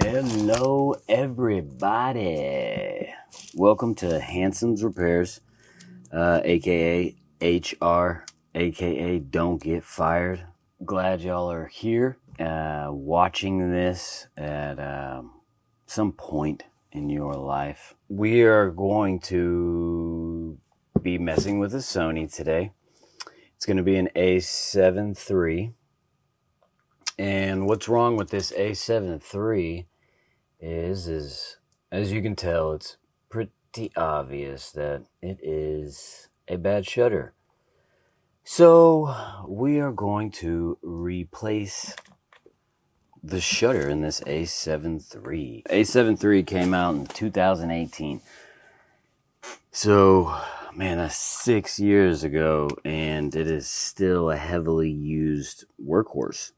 Hello, everybody. Welcome to Hanson's Repairs, aka HR, aka Don't Get Fired. Glad y'all are here, watching this at some point in your life. We are going to be messing with a Sony today. It's going to be an A7III. And what's wrong with this A7III is as you can tell, it's pretty obvious that it is a bad shutter. So we are going to replace the shutter in this A7III. A7III came out in 2018. So, man, that's 6 years ago, and it is still a heavily used workhorse.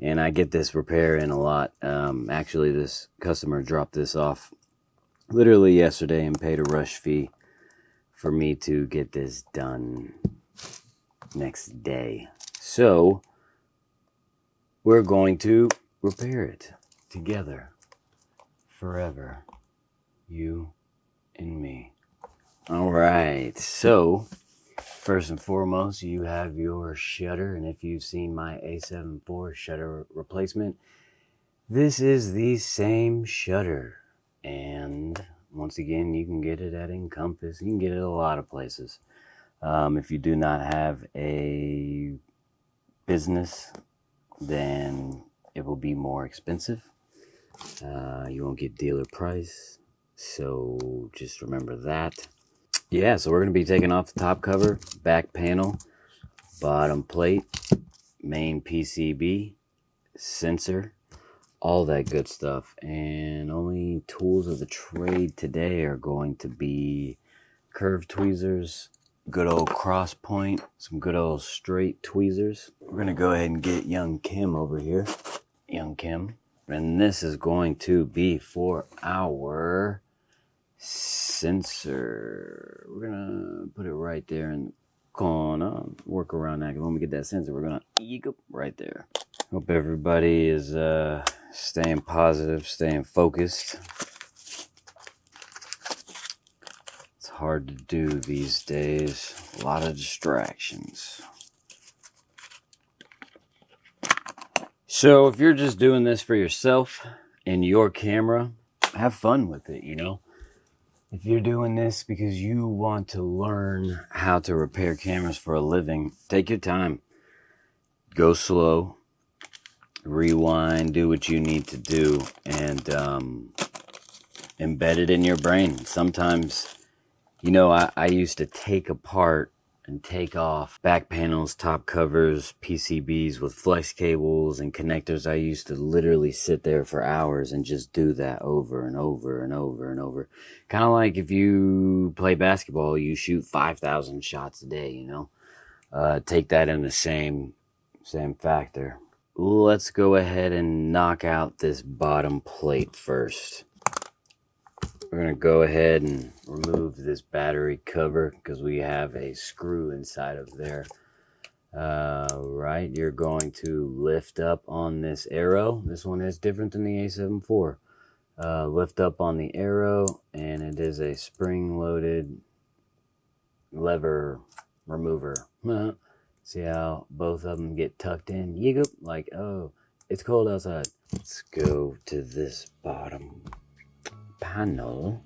And I get this repair in a lot. Actually, this customer dropped this off literally yesterday and paid a rush fee for me to get this done next day. So we're going to repair it together forever, you and me. All right, so first and foremost, you have your shutter, and if you've seen my A7 IV shutter replacement, this is the same shutter. And once again, you can get it at Encompass. You can get it at a lot of places. If you do not have a business, then it will be more expensive. You won't get dealer price, so just remember that. Yeah, so we're going to be taking off the top cover, back panel, bottom plate, main PCB, sensor, all that good stuff. And only tools of the trade today are going to be curved tweezers, good old cross point, some good old straight tweezers. We're going to go ahead and get young Kim over here. Young Kim. And this is going to be for our sensor. We're gonna put it right there in the corner. Work around that. When we get that sensor, we're gonna go right there. Hope everybody is staying positive, staying focused. It's hard to do these days. A lot of distractions. So if you're just doing this for yourself and your camera, have fun with it, you know. If you're doing this because you want to learn how to repair cameras for a living, take your time. Go slow. Rewind. Do what you need to do. And embed it in your brain. Sometimes, you know, I used to take apart and take off back panels, top covers, PCBs with flex cables and connectors. I used to literally sit there for hours and just do that over and over and over and over. Kind of like if you play basketball, you shoot 5,000 shots a day, you know. Take that in the same factor. Let's go ahead and knock out this bottom plate first. We're going to go ahead and remove this battery cover because we have a screw inside of there. Right, you're going to lift up on this arrow. This one is different than the A7 IV. Lift up on the arrow, and it is a spring-loaded lever remover. See how both of them get tucked in? You go like, oh, it's cold outside. Let's go to this bottom panel.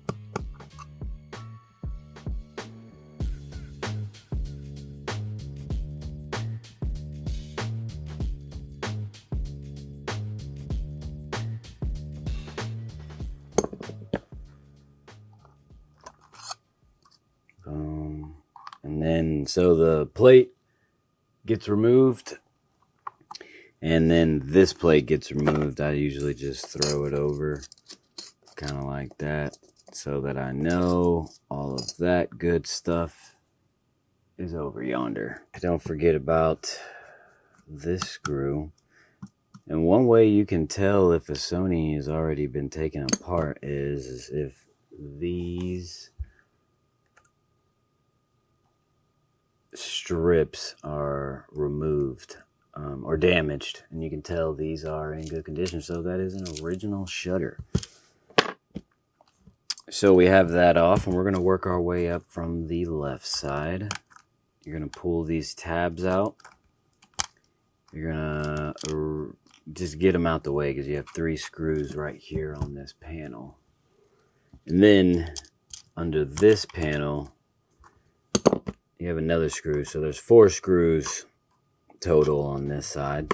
Boom. And then so the plate gets removed, and then this plate gets removed. I usually just throw it over kind of like that so that I know all of that good stuff is over yonder. Don't forget about this screw. And one way you can tell if a Sony has already been taken apart is if these strips are removed or damaged, and you can tell these are in good condition. So that is an original shutter. So we have that off, and we're going to work our way up from the left side. You're going to pull these tabs out. You're going to just get them out the way because you have 3 screws right here on this panel. And then under this panel, you have another screw. So there's 4 screws total on this side.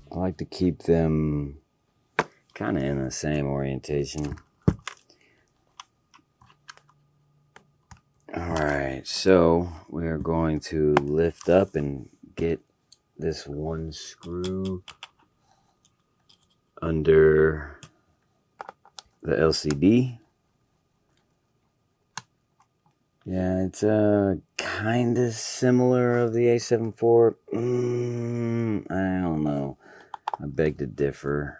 I like to keep them kind of in the same orientation. Alright, so we're going to lift up and get this one screw under the LCD. Yeah, it's kind of similar of the A7 IV. I don't know. I beg to differ.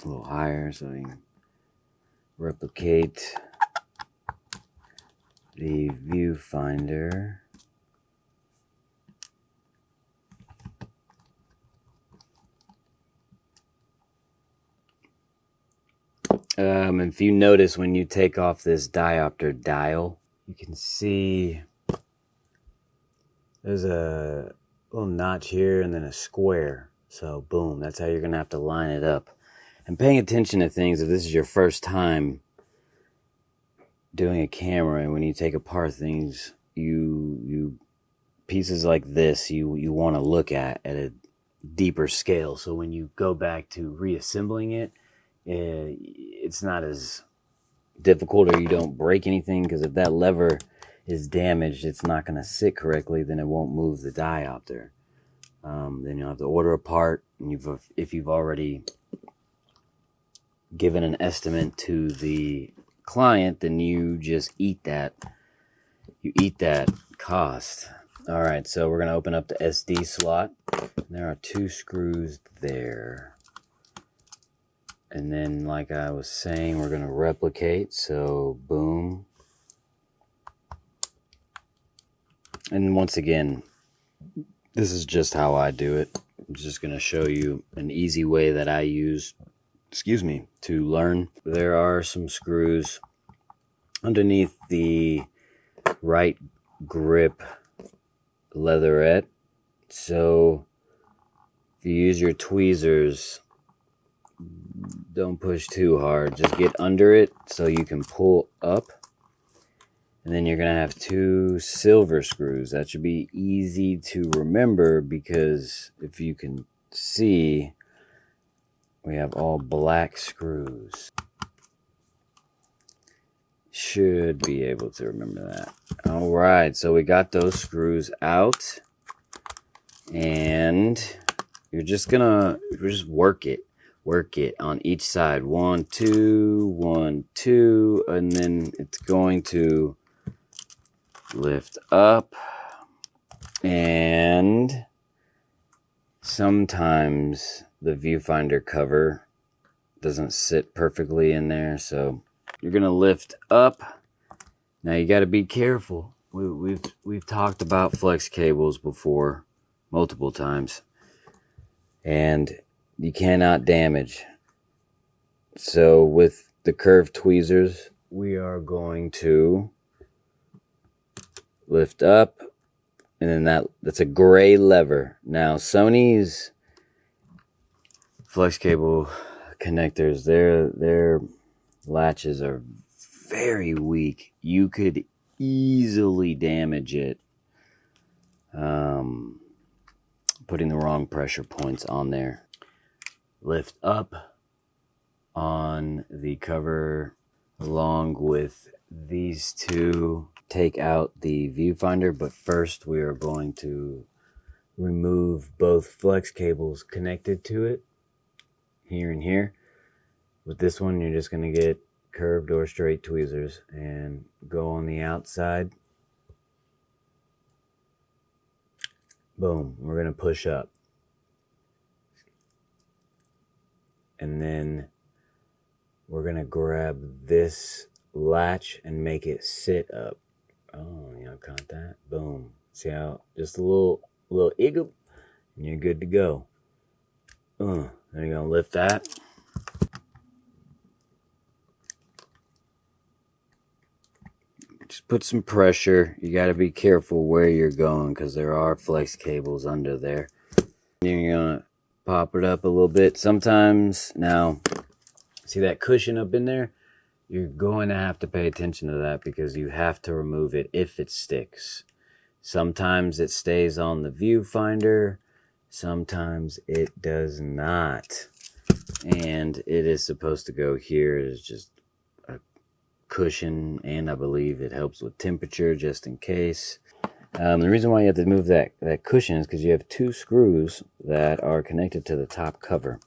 A little higher so you can replicate the viewfinder. If you notice when you take off this diopter dial, you can see there's a little notch here and then a square. So boom, that's how you're gonna have to line it up. And paying attention to things, if this is your first time doing a camera, and when you take apart things, you pieces like this you want to look at a deeper scale. So when you go back to reassembling it, it's not as difficult, or you don't break anything, because if that lever is damaged, it's not going to sit correctly, then it won't move the diopter. Then you'll have to order a part, and if you've already given an estimate to the client, then you just eat that cost. All right, so we're going to open up the SD slot. There are 2 screws there. And then, like I was saying, we're going to replicate. So, boom. And once again, this is just how I do it. I'm just going to show you an easy way that I use, to learn. There are some screws underneath the right grip leatherette. So, if you use your tweezers, don't push too hard. Just get under it so you can pull up. And then you're going to have 2 silver screws. That should be easy to remember, because if you can see, we have all black screws. Should be able to remember that. All right, so we got those screws out. And we're just work it on each side. 1, 2, 1, 2, and then it's going to lift up. And sometimes the viewfinder cover doesn't sit perfectly in there, so you're gonna lift up. Now you got to be careful. We've talked about flex cables before multiple times, and you cannot damage. So with the curved tweezers, we are going to lift up, and then that's a gray lever. Now Sony's flex cable connectors, their latches are very weak. You could easily damage it putting the wrong pressure points on there. Lift up on the cover along with these 2. Take out the viewfinder, but first we are going to remove both flex cables connected to it, here and here. With this one, you're just going to get curved or straight tweezers and go on the outside Boom. We're going to push up. And then we're going to grab this latch and make it sit up. Oh, you know, caught that? Boom. See how just a little eagle, and you're good to go. Then you're going to lift that. Just put some pressure. You got to be careful where you're going because there are flex cables under there. You're going to pop it up a little bit. Sometimes, now, see that cushion up in there? You're going to have to pay attention to that because you have to remove it if it sticks. Sometimes it stays on the viewfinder. Sometimes it does not. And it is supposed to go here. It's just a cushion, and I believe it helps with temperature just in case. The reason why you have to move that cushion is because you have two screws that are connected to the top cover.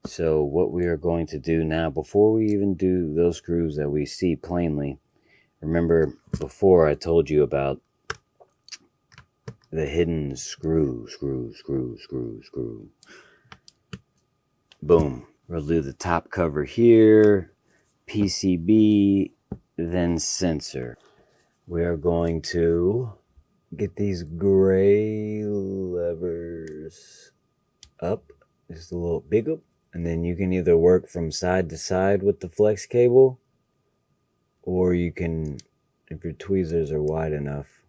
So what we are going to do now, before we even do those screws that we see plainly, remember before I told you about the hidden screw. Boom. We'll do the top cover here, PCB, then sensor. We are going to get these gray levers up, just a little big up, and then you can either work from side to side with the flex cable, or you can, if your tweezers are wide enough,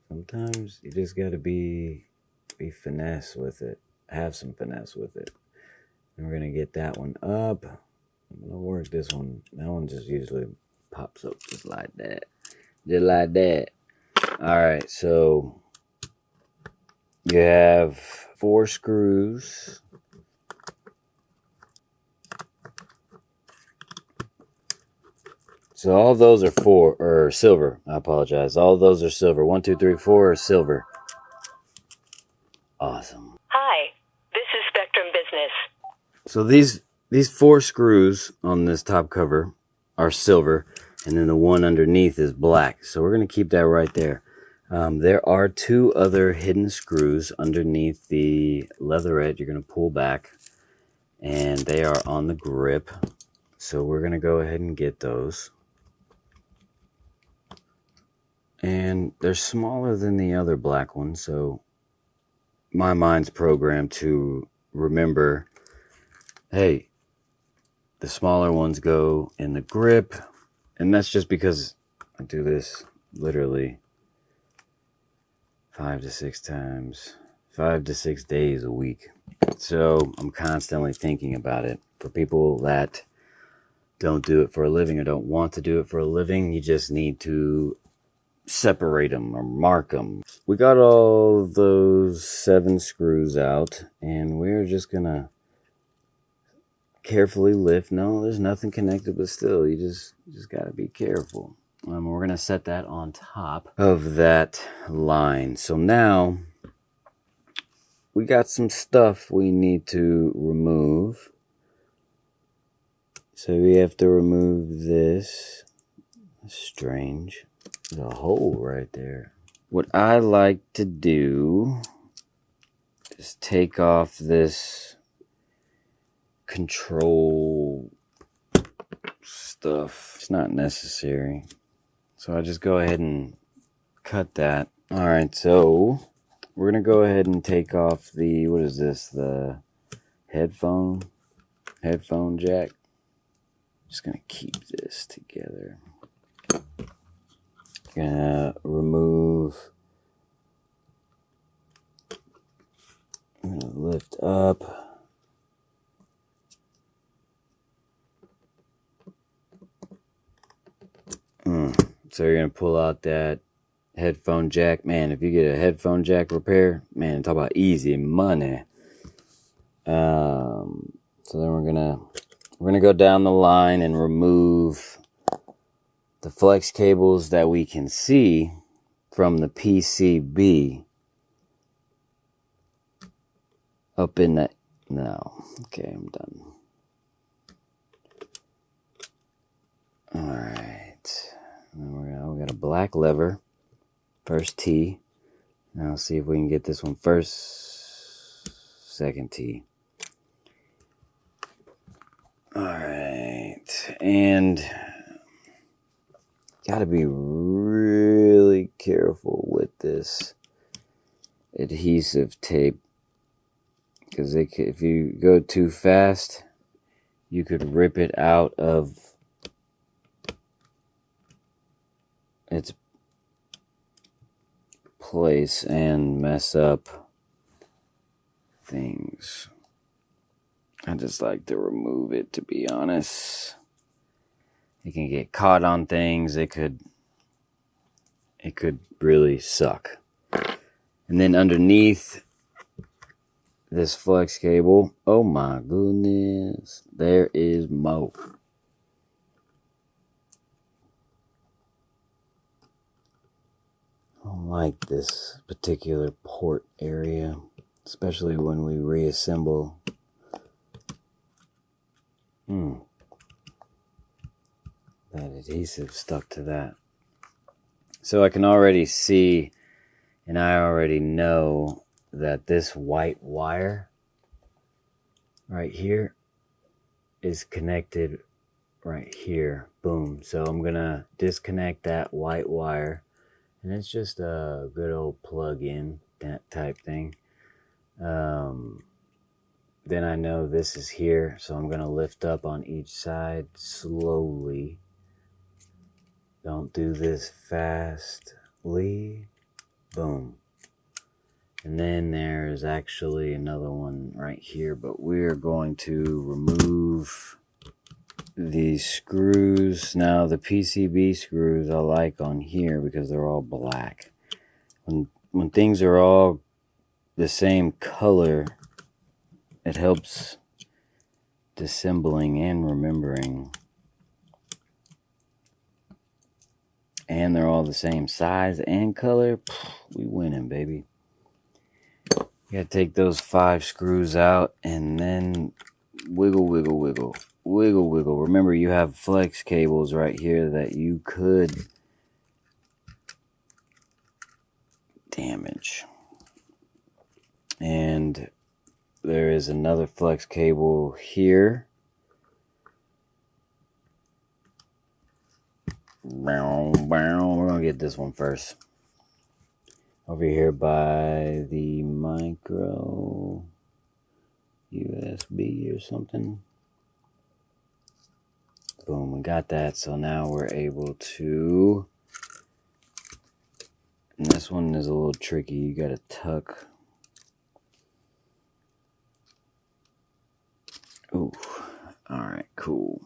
sometimes you just got to be finesse with it, have some finesse with it. And we're going to get that one up. I'm going to work this one. That one just usually pops up just like that. Just like that. Alright, so you have 4 screws. So all those are silver. I apologize. All those are silver. 1, 2, 3, 4 are silver. Awesome. Hi, this is Spectrum Business. So these 4 screws on this top cover are silver, and then the one underneath is black. So we're going to keep that right there. There are 2 other hidden screws underneath the leatherette you're going to pull back, and they are on the grip. So we're going to go ahead and get those. And they're smaller than the other black ones, so my mind's programmed to remember, hey, the smaller ones go in the grip. And that's just because I do this literally 5 to 6 times, 5 to 6 days a week. So I'm constantly thinking about it. For people that don't do it for a living or don't want to do it for a living, you just need to separate them or mark them. We got all those 7 screws out, and we're just gonna carefully lift. No, there's nothing connected, but still, you just gotta be careful. We're gonna set that on top of that line. So now we got some stuff we need to remove. So we have to remove this. Strange. There's a hole right there. What I like to do is take off this control stuff. It's not necessary. So I just go ahead and cut that. Alright, so we're going to go ahead and take off the, what is this? The headphone jack. Just going to keep this together. Gonna remove, I'm gonna lift up, so you're gonna pull out that headphone jack. Man, if you get a headphone jack repair, man, talk about easy money. So then we're gonna go down the line and remove the flex cables that we can see from the PCB up in that. No. Okay, I'm done. Alright. We got a black lever. First T. Now see if we can get this one first. Second T. Alright. And gotta be really careful with this adhesive tape, because if you go too fast, you could rip it out of its place and mess up things. I just like to remove it, to be honest. It can get caught on things. It could really suck. And then underneath this flex cable, oh my goodness, there is Mo. I don't like this particular port area, especially when we reassemble. That adhesive stuck to that. So I can already see, and I already know that this white wire right here is connected right here. Boom. So I'm going to disconnect that white wire, and it's just a good old plug-in, that type thing. Then I know this is here, so I'm going to lift up on each side slowly. Don't do this fastly. Boom. And then there's actually another one right here, but we're going to remove these screws. Now the PCB screws I like on here because they're all black. When things are all the same color, it helps disassembling and remembering. And they're all the same size and color. We winning, baby. You gotta take those 5 screws out and then wiggle, wiggle, wiggle. Wiggle, wiggle. Remember, you have flex cables right here that you could damage. And there is another flex cable here. We're going to get this one first. Over here by the micro USB or something. Boom, we got that. So now we're able to... And this one is a little tricky. You got to tuck. Ooh, alright, cool.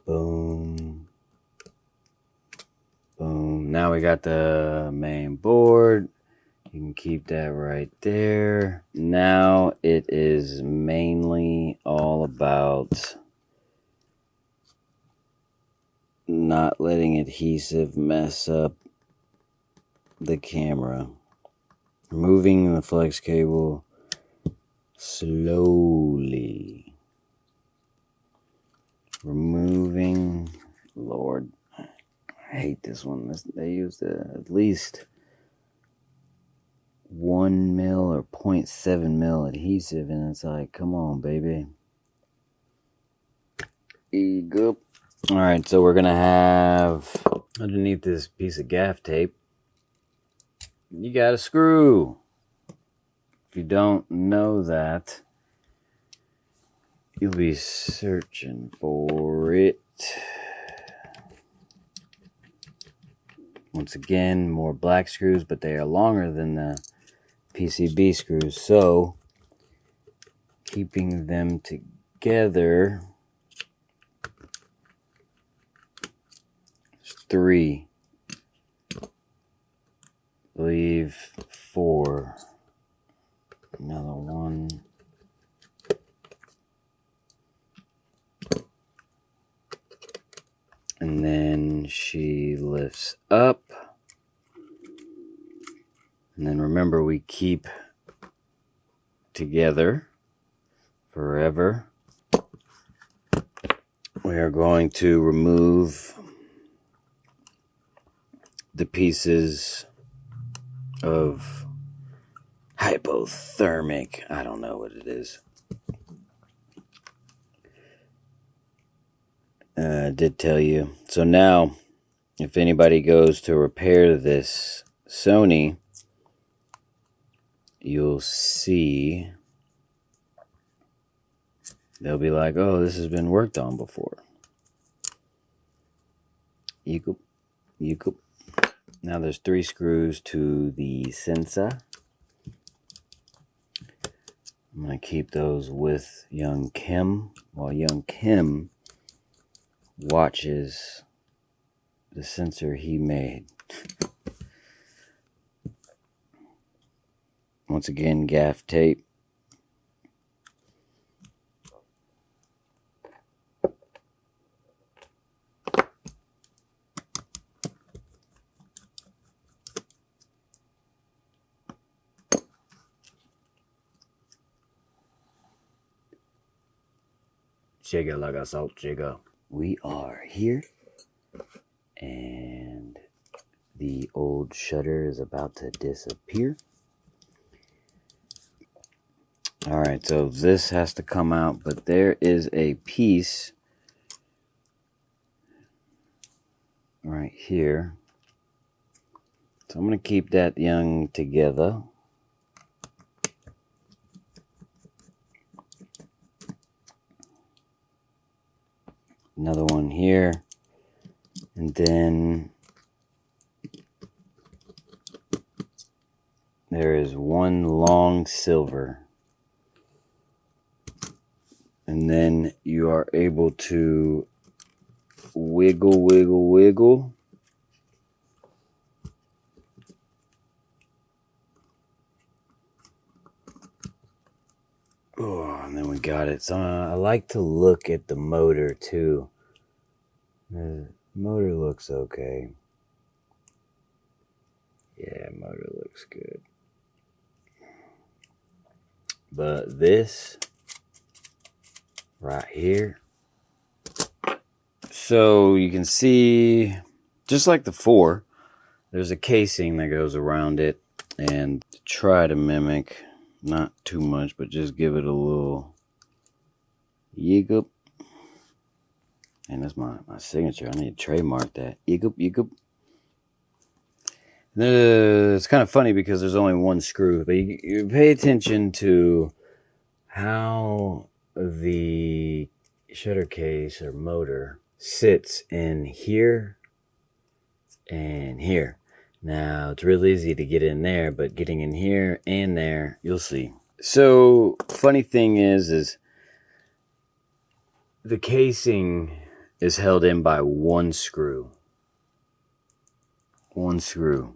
Boom. Boom. Now we got the main board. You can keep that right there. Now it is mainly all about not letting adhesive mess up the camera. Removing the flex cable slowly. Removing, Lord, I hate this one. They used at least 1 mil or 0.7 mil adhesive, and it's like, come on, baby. Go. All right, so we're gonna have underneath this piece of gaff tape, you got a screw. If you don't know that, you'll be searching for it. Once again, more black screws, but they are longer than the PCB screws. So, keeping them together, there's 3. I believe 4. Another one. And then she lifts up. And then remember, we keep together forever. We are going to remove the pieces of hypothermic, I don't know what it is. I did tell you. So now, if anybody goes to repair this Sony, you'll see they'll be like, oh, this has been worked on before. You go. Now there's 3 screws to the sensor. I'm going to keep those with young Kim while young Kim watches the sensor he made. Once again, gaff tape. Jigga like a salt jigga. We are here, and the old shutter is about to disappear. Alright, so this has to come out, but there is a piece right here. So I'm going to keep that young together. Another one here, and then there is one long silver, and then you are able to wiggle. Oh, and then we got it. So I like to look at the motor too. The motor looks okay. Yeah, motor looks good. But this right here. So you can see, just like the 4, there's a casing that goes around it, and try to mimic, not too much, but just give it a little yigup. And that's my signature. I need to trademark that. Yigup. It's kind of funny because there's only one screw, but you pay attention to how the shutter case or motor sits in here and here. Now, it's real easy to get in there, but getting in here and there, you'll see. So, funny thing is the casing is held in by one screw. One screw.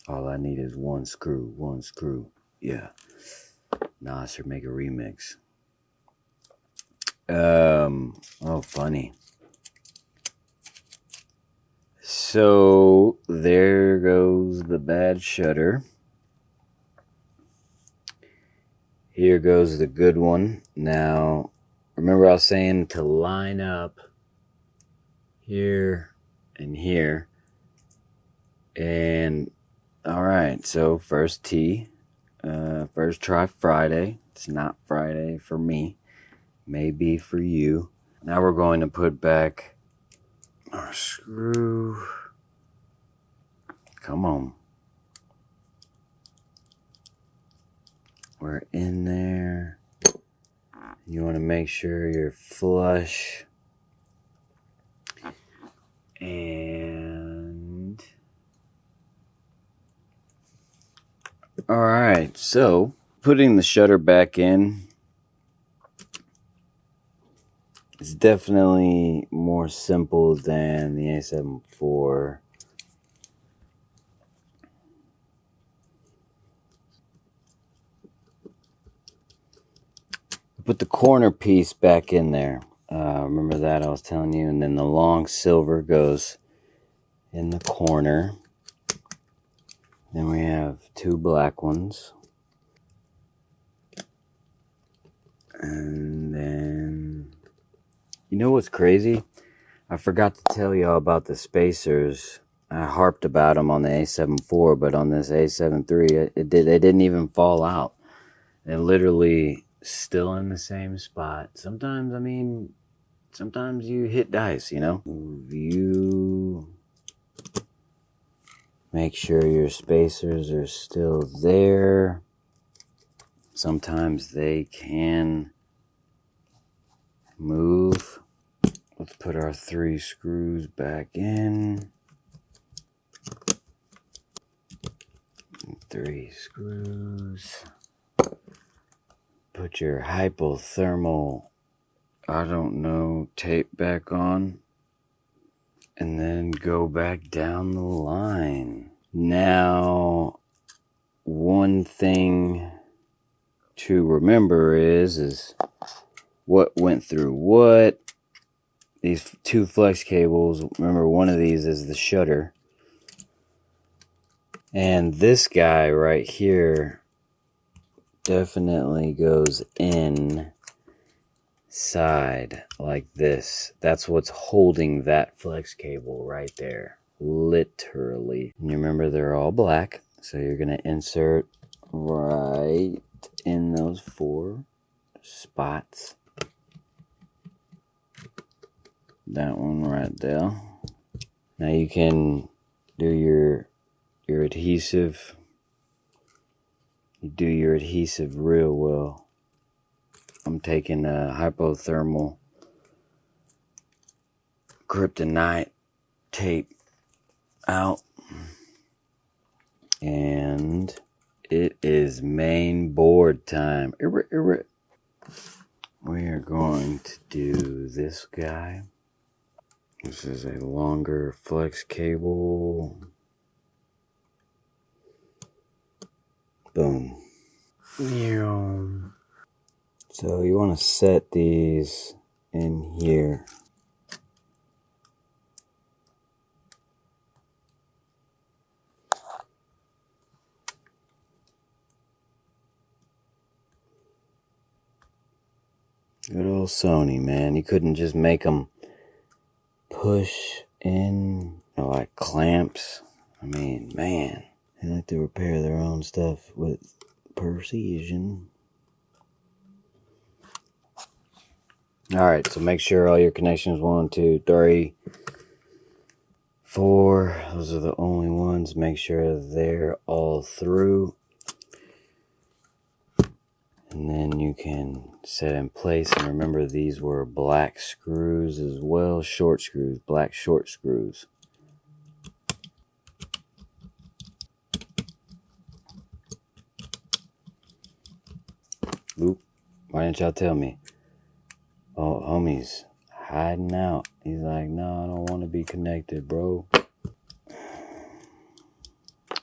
All I need is one screw. Yeah. Nah, I should make a remix. Oh, funny. So, there goes the bad shutter. Here goes the good one. Now, remember I was saying to line up here and here. And, alright, so first T. First try Friday. It's not Friday for me. Maybe for you. Now we're going to put back our screw. Come on. We're in there. You want to make sure you're flush. And alright, so putting the shutter back in is definitely more simple than the A7III. Put the corner piece back in there. Remember that I was telling you? And then the long silver goes in the corner. Then we have 2 black ones. And then You know what's crazy? I forgot to tell y'all about the spacers. I harped about them on the A7 IV, but on this A7 III, they didn't even fall out. They're literally still in the same spot. Sometimes, sometimes you hit dice, you know? View. Make sure your spacers are still there. Sometimes they can move. Let's put our 3 screws back in. 3 screws. Put your hypothermal, tape back on. And then go back down the line. Now, one thing to remember is what went through what. These 2 flex cables, remember one of these is the shutter. And this guy right here definitely goes inside like this. That's what's holding that flex cable right there. Literally. And you remember they're all black. So you're going to insert right in those 4 spots. That one right there. Now you can do your adhesive. You do your adhesive real well. I'm taking a hypothermal kryptonite tape out. And it is main board time. We are going to do this guy. This is a longer flex cable. Boom. So you want to set these in here. Good old Sony, man. You couldn't just make them push in like clamps. I mean, man. They like to repair their own stuff with precision. Alright, so make sure all your connections 1, 2, 3, 4. Those are the only ones. Make sure they're all through. And then you can set in place. And remember, these were black screws as well. Short screws. Black short screws. Oop. Why didn't y'all tell me? Oh, homie's hiding out. He's like, no, I don't want to be connected, bro.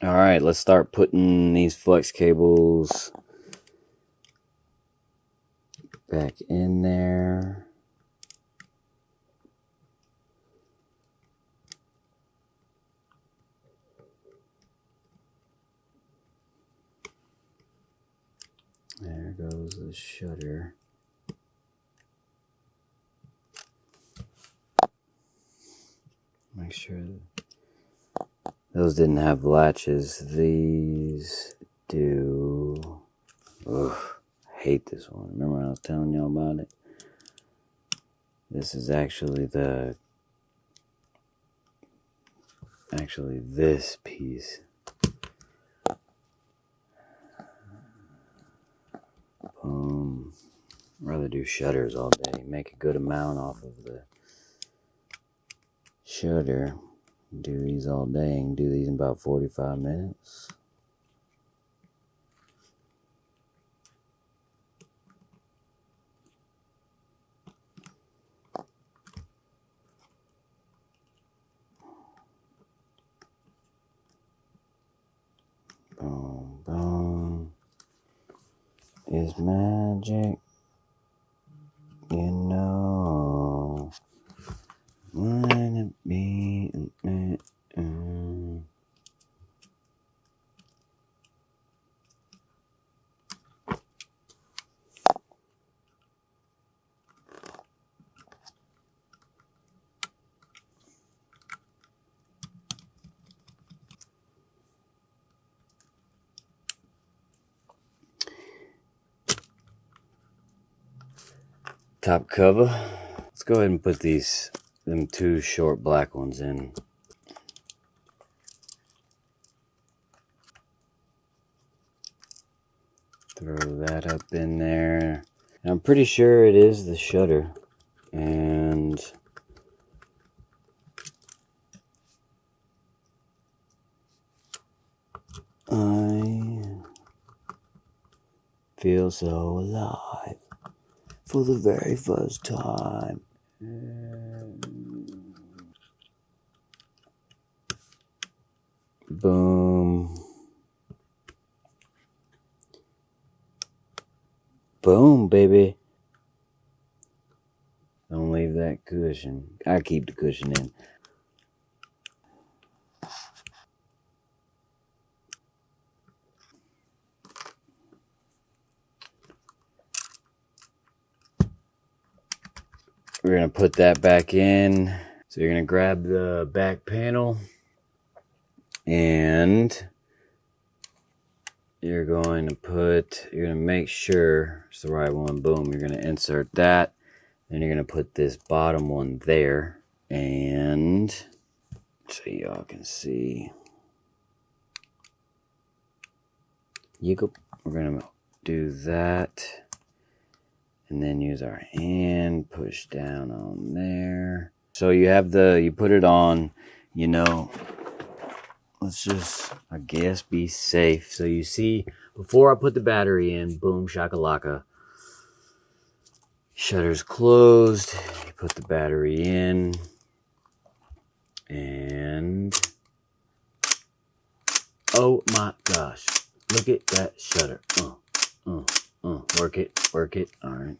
Alright, let's start putting these flex cables back in there. There goes the shutter. Make sure those didn't have latches. These do. Ugh, I hate this one. Remember when I was telling y'all about it? This is actually this piece. I'd rather do shutters all day. Make a good amount off of the shutter. Do these all day and do these in about 45 minutes. Boom, boom. Is magic, you know. Wanna be. top cover. Let's go ahead and put them 2 short black ones in. Throw that up in there. And I'm pretty sure it is the shutter. And I feel so alive for the very first time. Boom. Boom, baby. Don't leave that cushion. I keep the cushion in. We're going to put that back in. So you're going to grab the back panel and you're going to make sure it's the right one. Boom. You're going to insert that. Then you're going to put this bottom one there. And so y'all can see. We're going to do that. And then use our hand, push down on there. So you put it on, let's just, I guess, be safe. So you see, before I put the battery in, boom, shakalaka. Shutter's closed. You put the battery in. And, oh my gosh, look at that shutter. Work it. All right,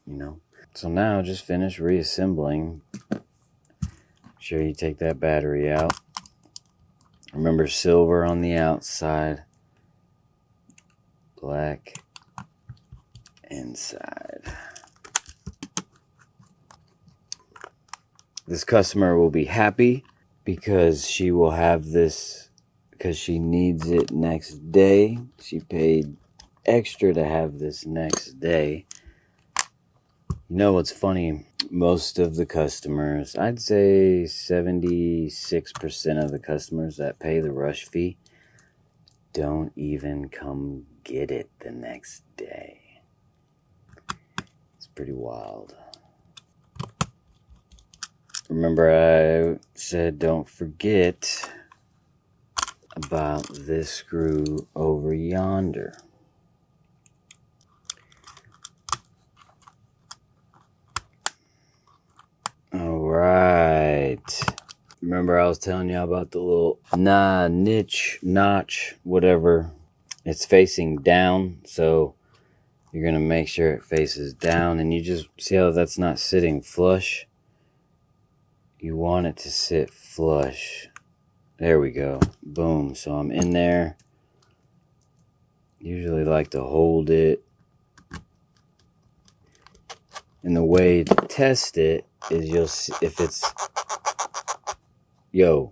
So now just finish reassembling. Make sure you take that battery out. Remember, silver on the outside, black inside. This customer will be happy because she will have this because she needs it next day. She paid extra to have this next day. What's funny? Most of the customers, I'd say 76% of the customers that pay the rush fee don't even come get it the next day. It's pretty wild. Remember, I said don't forget about this screw over yonder. All right. Remember I was telling you about the little notch, whatever. It's facing down, so you're going to make sure it faces down. And you just see how that's not sitting flush? You want it to sit flush. There we go. Boom. So I'm in there. Usually like to hold it. And the way to test it is you'll see if it's yeah.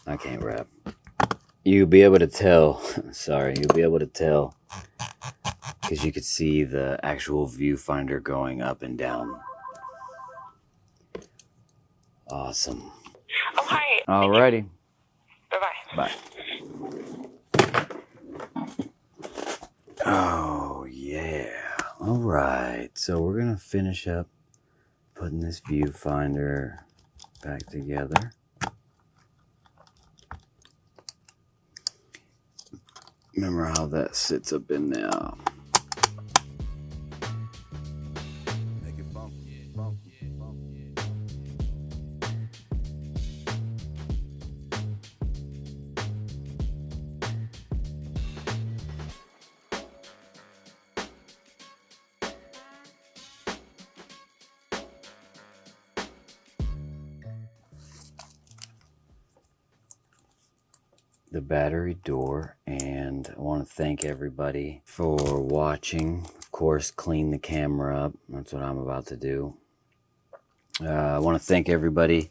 I can't rap. You'll be able to tell. You'll be able to tell because you could see the actual viewfinder going up and down. Awesome. Oh, hi. Alrighty. Bye-bye. Bye. Oh, yeah. All right. So we're going to finish up putting this viewfinder back together. Remember how that sits up in there. Make it funky. The battery door, and I want to thank everybody for watching. Of course, clean the camera up. That's what I'm about to do. I want to thank everybody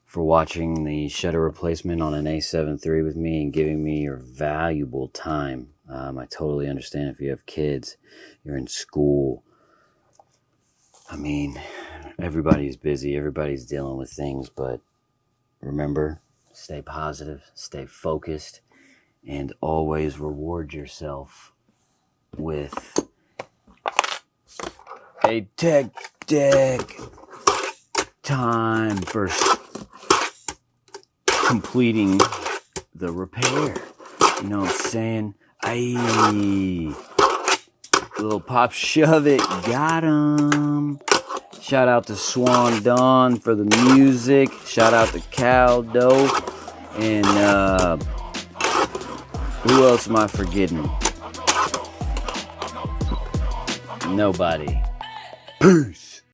for watching the shutter replacement on an A7III with me and giving me your valuable time. I totally understand if you have kids, you're in school. I mean, everybody's busy, everybody's dealing with things, but remember, stay positive, stay focused, and always reward yourself with a tech deck time for completing the repair. You know what I'm saying? Ayy. Little pop shove it. Got him. Shout out to Swan Dawn for the music. Shout out to Caldo. And who else am I forgetting? Nobody. Peace.